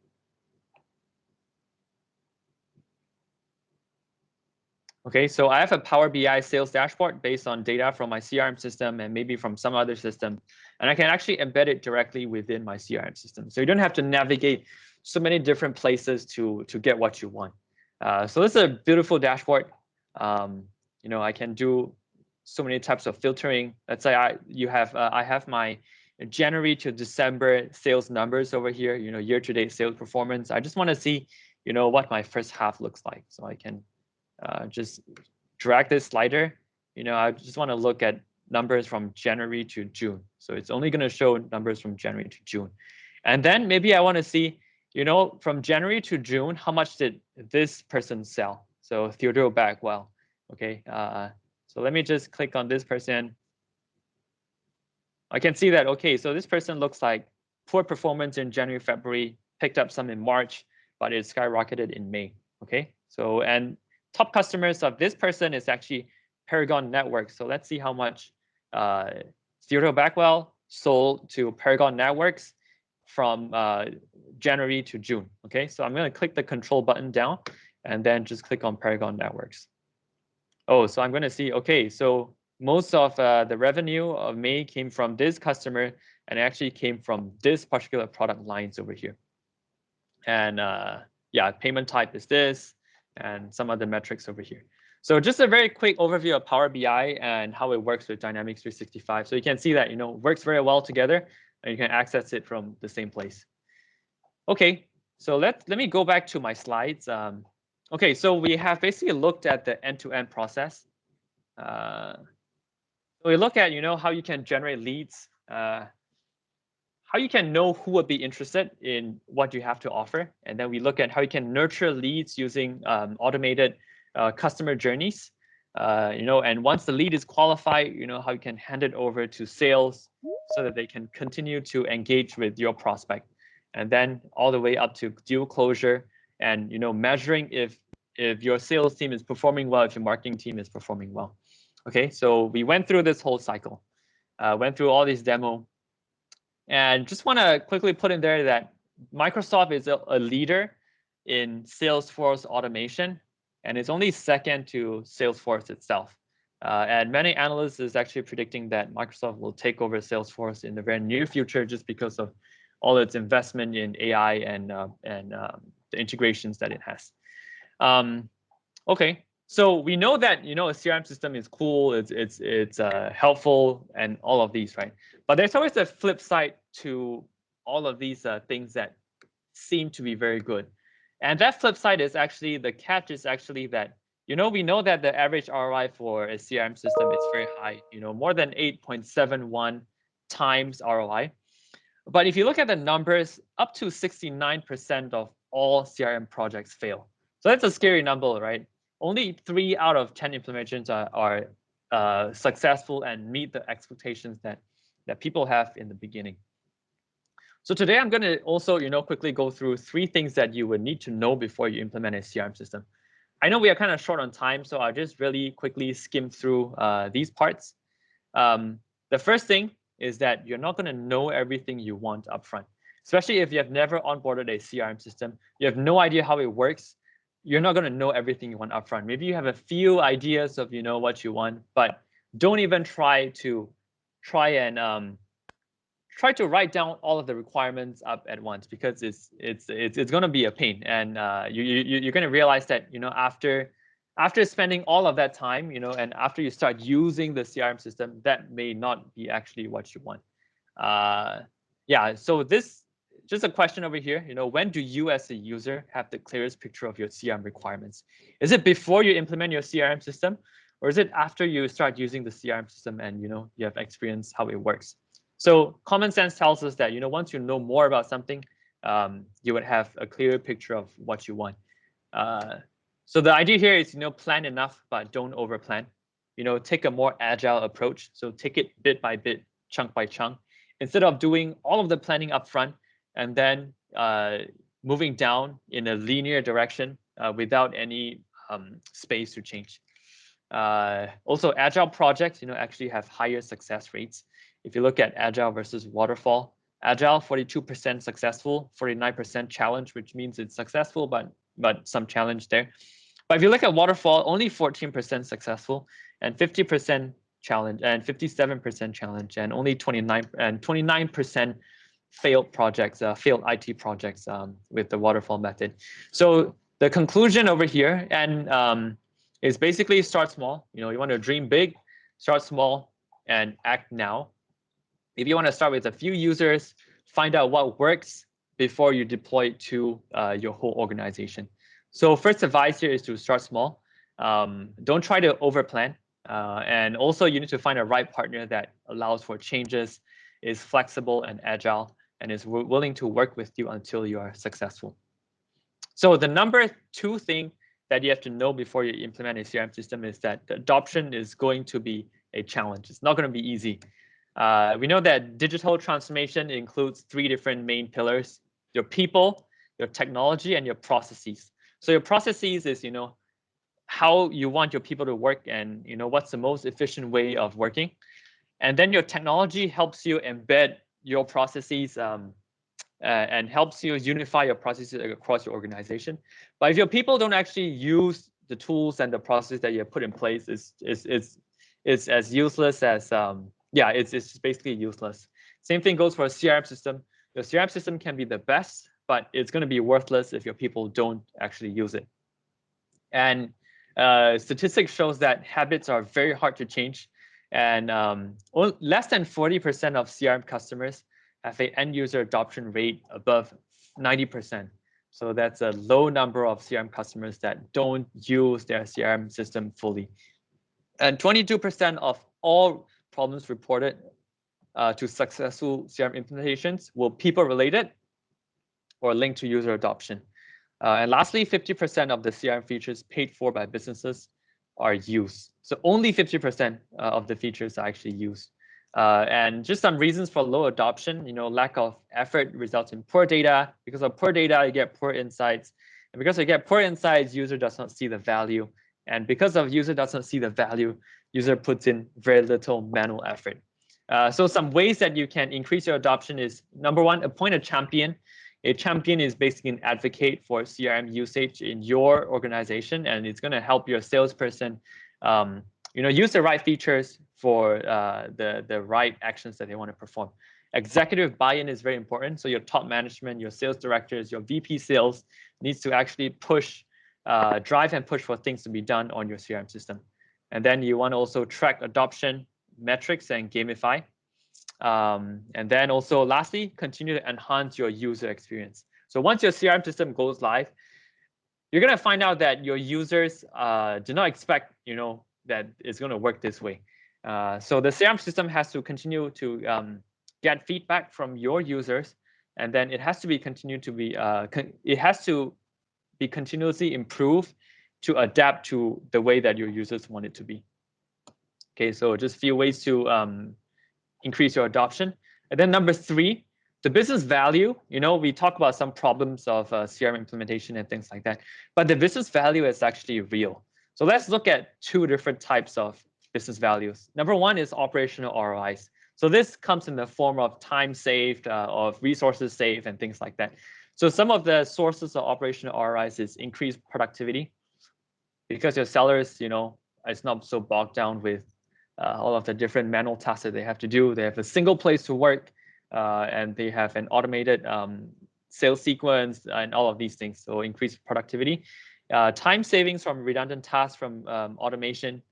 Okay, so I have a Power BI sales dashboard based on data from my CRM system and maybe from some other system. And I can actually embed it directly within my CRM system. So you don't have to navigate so many different places to get what you want. So this is a beautiful dashboard. You know, I can do so many types of filtering. Let's say I have my January to December sales numbers over here, you know, year-to-date sales performance. I just want to see, you know, what my first half looks like. So I can just drag this slider. You know, I just want to look at numbers from January to June. So it's only going to show numbers from January to June. And then maybe I want to see, you know, from January to June, how much did this person sell? So Theodore Bagwell. Okay. So let me just click on this person. I can see that, okay, so this person looks like poor performance in January, February, picked up some in March, but it skyrocketed in May. Okay. So, and top customers of this person is actually Paragon Network. So let's see how much Theodore Bagwell sold to Paragon Networks from January to June. Okay, so I'm going to click the control button down and then just click on Paragon Networks. Oh, so I'm going to see, okay, so most of the revenue of May came from this customer and actually came from this particular product lines over here. And yeah, payment type is this and some other metrics over here. So just a very quick overview of Power BI and how it works with Dynamics 365. So you can see that, you know, works very well together and you can access it from the same place. Okay, so let me go back to my slides. Okay, so we have basically looked at the end-to-end process. So we look at, you know, how you can generate leads, how you can know who would be interested in what you have to offer. And then we look at how you can nurture leads using automated customer journeys, you know, and once the lead is qualified, you know, how you can hand it over to sales so that they can continue to engage with your prospect. And then all the way up to deal closure and, you know, measuring if your sales team is performing well, if your marketing team is performing well. Okay, so we went through this whole cycle, went through all these demo. And just want to quickly put in there that Microsoft is a leader in Salesforce automation, and it's only second to Salesforce itself. And many analysts is actually predicting that Microsoft will take over Salesforce in the very near future just because of all its investment in AI and the integrations that it has. Okay, so we know that, you know, a CRM system is cool, it's helpful, and all of these, right? But there's always a flip side to all of these things that seem to be very good. And that flip side is actually, the catch is actually that, you know, we know that the average ROI for a CRM system is very high, you know, more than 8.71 times ROI. But if you look at the numbers, up to 69% of all CRM projects fail. So that's a scary number, right? Only 3 out of 10 implementations are successful and meet the expectations that people have in the beginning. So today I'm going to also, you know, quickly go through 3 things that you would need to know before you implement a CRM system. I know we are kind of short on time, so I'll just really quickly skim through these parts. The first thing is that you're not going to know everything you want upfront, especially if you have never onboarded a CRM system. You have no idea how it works. You're not going to know everything you want upfront. Maybe you have a few ideas of, you know, what you want, but don't even try to write down all of the requirements up at once, because it's going to be a pain, and you're going to realize that, you know, after spending all of that time, you know, and after you start using the CRM system, that may not be actually what you want. Yeah, so this just a question over here, you know, when do you as a user have the clearest picture of your CRM requirements? Is it before you implement your CRM system, or is it after you start using the CRM system and, you know, you have experienced how it works? So common sense tells us that, you know, once you know more about something, you would have a clearer picture of what you want. So the idea here is, you know, plan enough, but don't overplan. You know, take a more agile approach. So take it bit by bit, chunk by chunk, instead of doing all of the planning up front and then moving down in a linear direction without any space to change. Also, agile projects, you know, actually have higher success rates. If you look at agile versus waterfall, agile 42% successful, 49% challenge, which means it's successful, but some challenge there. But if you look at waterfall, only 14% successful and 50% challenge and 57% challenge and only 29% failed projects, failed IT projects with the waterfall method. So the conclusion over here is basically start small. You want to dream big, start small, and act now. If you want to start with a few users, find out what works before you deploy it to your whole organization. So first advice here is to start small. Don't try to overplan. And also you need to find a right partner that allows for changes, is flexible and agile, and is willing to work with you until you are successful. So the number 2 thing that you have to know before you implement a CRM system is that the adoption is going to be a challenge. It's not going to be easy. We know that digital transformation includes 3 different main pillars: your people, your technology, and your processes. So your processes is, how you want your people to work and, what's the most efficient way of working. And then your technology helps you embed your processes and helps you unify your processes across your organization. But if your people don't actually use the tools and the processes that you have put in place, it's as useless as, it's basically useless. Same thing goes for a CRM system. Your CRM system can be the best, but it's going to be worthless if your people don't actually use it. And statistics shows that habits are very hard to change. And less than 40% of CRM customers have an end user adoption rate above 90%. So that's a low number of CRM customers that don't use their CRM system fully. And 22% of all problems reported to successful CRM implementations were people related or linked to user adoption. And lastly, 50% of the CRM features paid for by businesses are used. So only 50% of the features are actually used. And just some reasons for low adoption, lack of effort results in poor data. Because of poor data, you get poor insights. And because you get poor insights, user does not see the value. And because of user doesn't see the value, user puts in very little manual effort. So some ways that you can increase your adoption is, number 1, appoint a champion. A champion is basically an advocate for CRM usage in your organization, and it's going to help your salesperson, use the right features for the right actions that they want to perform. Executive buy-in is very important. So your top management, your sales directors, your VP sales needs to actually push, drive and push for things to be done on your CRM system. And then you want to also track adoption metrics and gamify. And then also lastly, continue to enhance your user experience. So once your CRM system goes live, you're going to find out that your users do not expect, that it's going to work this way. So the CRM system has to continue to get feedback from your users, and then it has to be continuously improved to adapt to the way that your users want it to be. Okay, so just a few ways to increase your adoption. And then number 3, the business value. We talk about some problems of CRM implementation and things like that, but the business value is actually real. So let's look at 2 different types of business values. Number 1 is operational ROIs. So this comes in the form of time saved, of resources saved, and things like that. So some of the sources of operational ROIs is increased productivity, because your sellers, it's not so bogged down with all of the different manual tasks that they have to do. They have a single place to work, and they have an automated sales sequence and all of these things. So increased productivity. Time savings from redundant tasks from automation,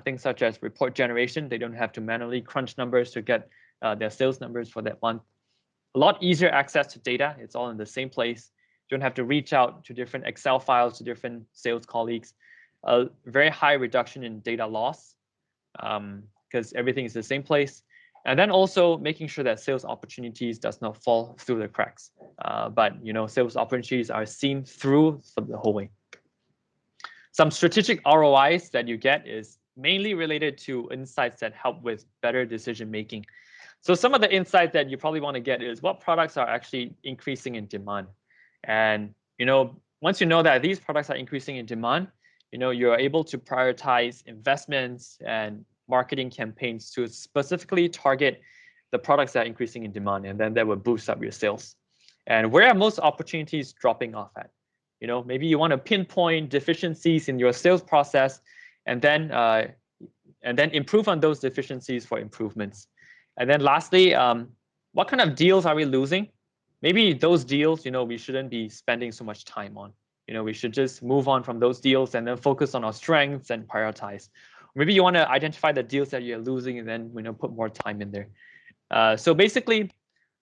things such as report generation. They don't have to manually crunch numbers to get their sales numbers for that month. A lot easier access to data. It's all in the same place. You don't have to reach out to different Excel files to different sales colleagues. A very high reduction in data loss, because everything is the same place. And then also making sure that sales opportunities does not fall through the cracks. But sales opportunities are seen through the whole way. Some strategic ROIs that you get is mainly related to insights that help with better decision making. So some of the insights that you probably want to get is what products are actually increasing in demand. And once you know that these products are increasing in demand, you're able to prioritize investments and marketing campaigns to specifically target the products that are increasing in demand, and then that will boost up your sales. And where are most opportunities dropping off at? Maybe you want to pinpoint deficiencies in your sales process, and then improve on those deficiencies for improvements. And then lastly, what kind of deals are we losing? Maybe those deals, we shouldn't be spending so much time on. We should just move on from those deals and then focus on our strengths and prioritize. Maybe you want to identify the deals that you're losing and then put more time in there. So basically,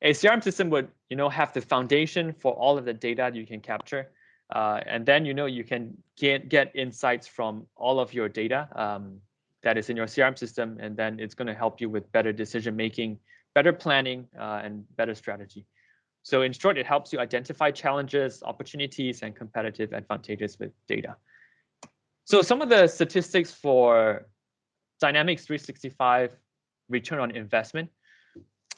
a CRM system would have the foundation for all of the data you can capture, and then you can get insights from all of your data that is in your CRM system, and then it's going to help you with better decision making, better planning, and better strategy. So in short, it helps you identify challenges, opportunities, and competitive advantages with data. So some of the statistics for Dynamics 365 return on investment.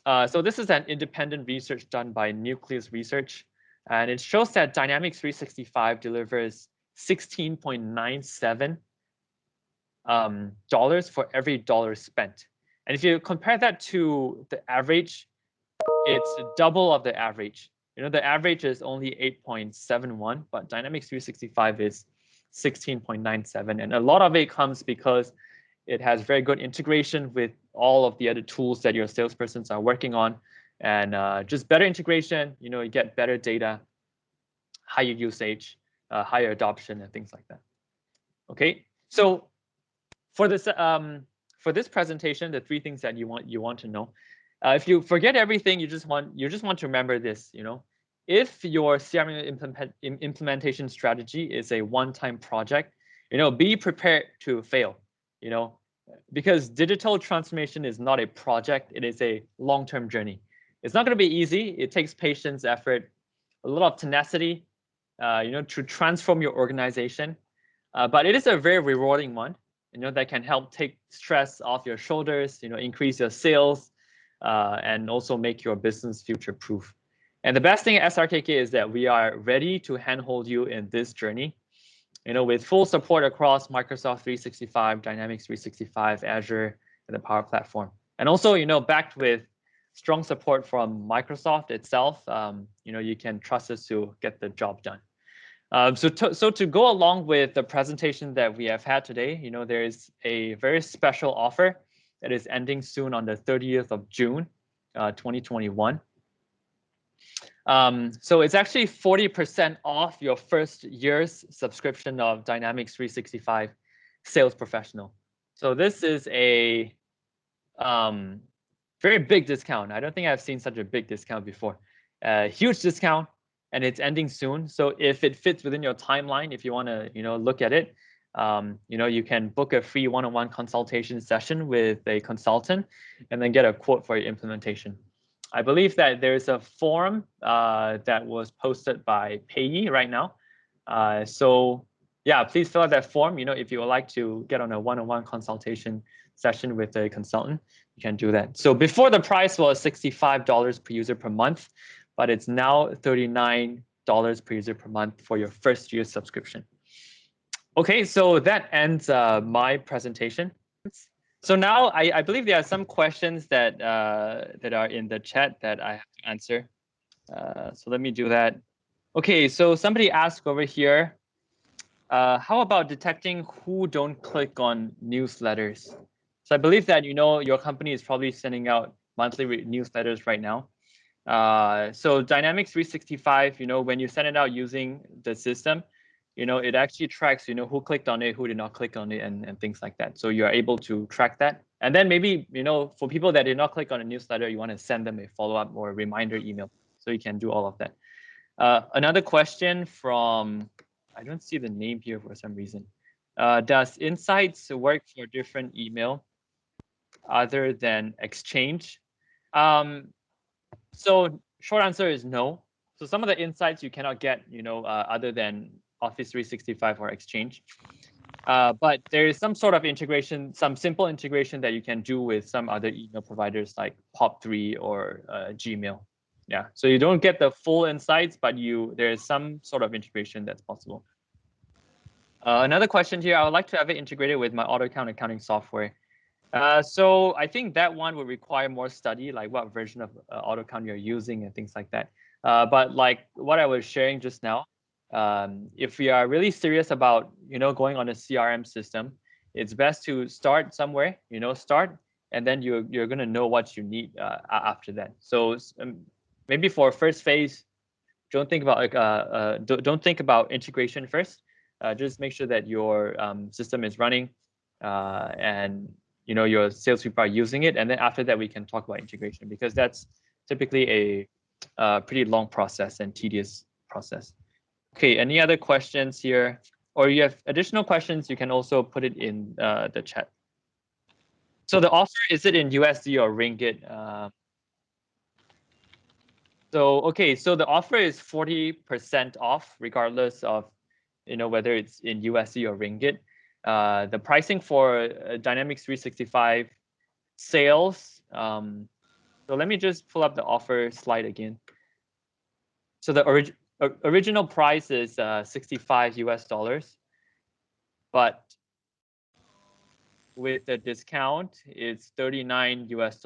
So this is an independent research done by Nucleus Research, and it shows that Dynamics 365 delivers $16.97 dollars for every dollar spent. And if you compare that to the average, it's double of the average. The average is only 8.71, but Dynamics 365 is 16.97. And a lot of it comes because it has very good integration with all of the other tools that your salespersons are working on. And just better integration, you get better data, higher usage, higher adoption, and things like that. Okay, so for this presentation, the three things that you want to know. If you forget everything, you just want to remember this. If your CRM implementation strategy is a one-time project, be prepared to fail. Because digital transformation is not a project; it is a long-term journey. It's not going to be easy. It takes patience, effort, a lot of tenacity, to transform your organization. But it is a very rewarding one. That can help take stress off your shoulders. Increase your sales. And also make your business future-proof. And the best thing at SRKK is that we are ready to handhold you in this journey, with full support across Microsoft 365, Dynamics 365, Azure, and the Power Platform. And also, backed with strong support from Microsoft itself, you can trust us to get the job done. So to go along with the presentation that we have had today, there is a very special offer that is ending soon on the 30th of June, 2021. So it's actually 40% off your first year's subscription of Dynamics 365 Sales Professional. So this is a very big discount. I don't think I've seen such a big discount before. Huge discount, and it's ending soon. So if it fits within your timeline, if you want to look at it, you can book a free one-on-one consultation session with a consultant and then get a quote for your implementation. I believe that there's a form that was posted by Payee right now. So yeah, please fill out that form. If you would like to get on a one-on-one consultation session with a consultant, you can do that. So before, the price was $65 per user per month, but it's now $39 per user per month for your first year subscription. Okay, so that ends my presentation. So now I believe there are some questions that are in the chat that I have to answer. So let me do that. Okay, so somebody asked over here, how about detecting who don't click on newsletters? So I believe that your company is probably sending out monthly newsletters right now. So Dynamics 365, when you send it out using the system, it actually tracks, who clicked on it, who did not click on it, and things like that. So you are able to track that. And then maybe, for people that did not click on a newsletter, you want to send them a follow-up or a reminder email. So you can do all of that. Another question from, I don't see the name here for some reason. Does Insights work for different email other than Exchange? So short answer is no. So some of the insights you cannot get, other than Office 365 or Exchange. But there is some sort of integration, some simple integration that you can do with some other email providers like POP3 or Gmail. Yeah, so you don't get the full insights, but there is some sort of integration that's possible. Another question here, I would like to have it integrated with my auto account accounting software. So I think that one would require more study, like what version of auto account you're using and things like that. But like what I was sharing just now, If we are really serious about, going on a CRM system, it's best to start somewhere, start, and then you're going to know what you need after that. So maybe for first phase, don't think about don't think about integration first. Just make sure that your system is running, and your salespeople are using it, and then after that we can talk about integration, because that's typically a pretty long process and tedious process. Okay, any other questions here? Or you have additional questions, you can also put it in the chat. So the offer, is it in USD or ringgit? So the offer is 40% off, regardless of whether it's in USD or ringgit. The pricing for Dynamics 365 sales. So let me just pull up the offer slide again. So the original price is $65 US, but with the discount, it's $39 US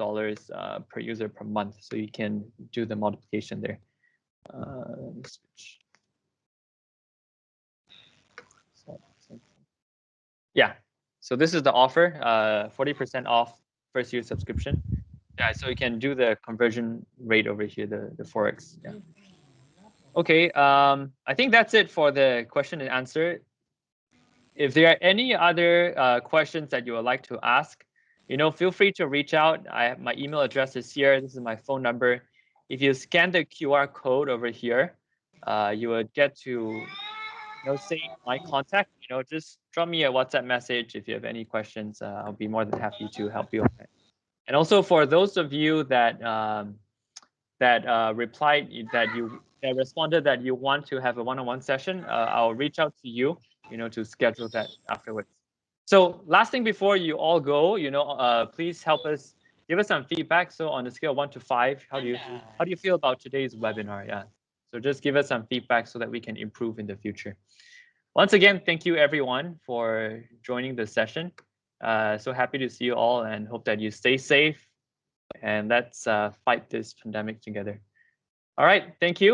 per user per month. So you can do the multiplication there. Let me switch. Yeah, so this is the offer, 40% off first year subscription. Yeah, so you can do the conversion rate over here, the Forex. Yeah. Okay, I think that's it for the question and answer. If there are any other questions that you would like to ask, feel free to reach out. My email address is here. This is my phone number. If you scan the QR code over here, you would get to say my contact. Just drop me a WhatsApp message if you have any questions. I'll be more than happy to help you. And also for those of you that replied, that responded that you want to have a one-on-one session, I'll reach out to you, to schedule that afterwards. So last thing before you all go, please give us some feedback. So on a scale of 1 to 5, how do you feel about today's webinar? Yeah. So just give us some feedback so that we can improve in the future. Once again, thank you everyone for joining the session. So happy to see you all, and hope that you stay safe, and let's fight this pandemic together. All right, thank you.